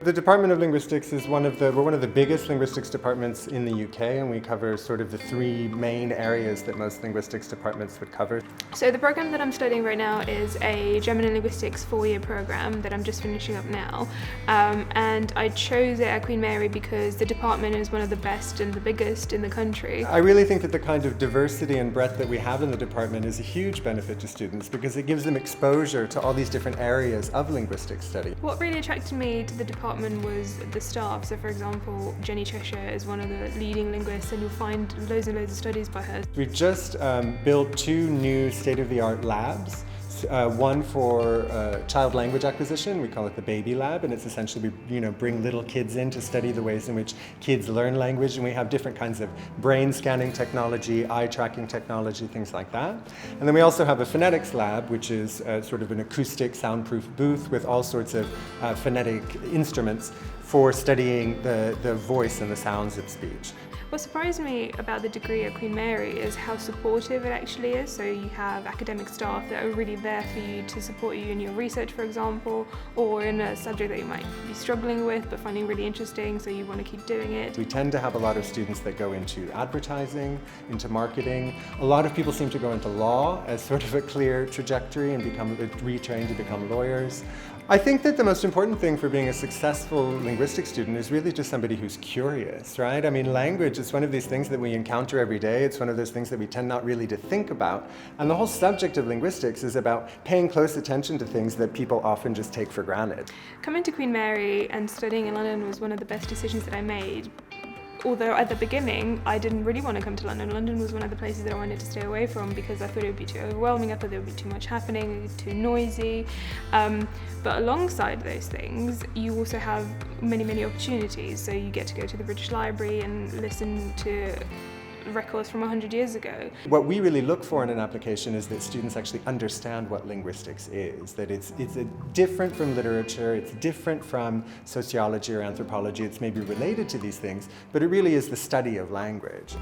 The Department of Linguistics is we're one of the biggest linguistics departments in the UK, and we cover sort of the three main areas that most linguistics departments would cover. So the program that I'm studying right now is a German and Linguistics 4-year program that I'm just finishing up now. And I chose it at Queen Mary because the department is one of the best and the biggest in the country. I really think that the kind of diversity and breadth that we have in the department is a huge benefit to students because it gives them exposure to all these different areas of linguistics study. What really attracted me to the department was the staff. So for example, Jenny Cheshire is one of the leading linguists and you'll find loads and loads of studies by her. We've just built 2 new state-of-the-art labs. One for child language acquisition, we call it the Baby Lab, and it's essentially we bring little kids in to study the ways in which kids learn language, and we have different kinds of brain scanning technology, eye tracking technology, things like that. And then we also have a phonetics lab, which is sort of an acoustic soundproof booth with all sorts of phonetic instruments for studying the voice and the sounds of speech. What surprised me about the degree at Queen Mary is how supportive it actually is. So you have academic staff that are really there for you to support you in your research, for example, or in a subject that you might be struggling with but finding really interesting, so you want to keep doing it. We tend to have a lot of students that go into advertising, into marketing. A lot of people seem to go into law as sort of a clear trajectory and retrain to become lawyers. I think that the most important thing for being a successful linguistics student is really just somebody who's curious, right? I mean, language is one of these things that we encounter every day. It's one of those things that we tend not really to think about. And the whole subject of linguistics is about paying close attention to things that people often just take for granted. Coming to Queen Mary and studying in London was one of the best decisions that I made. Although at the beginning, I didn't really want to come to London. London was one of the places that I wanted to stay away from because I thought it would be too overwhelming, I thought there would be too much happening, too noisy. But alongside those things, you also have many, many opportunities. So you get to go to the British Library and listen to records from 100 years ago. What we really look for in an application is that students actually understand what linguistics is, that it's different from literature, it's different from sociology or anthropology, it's maybe related to these things, but it really is the study of language.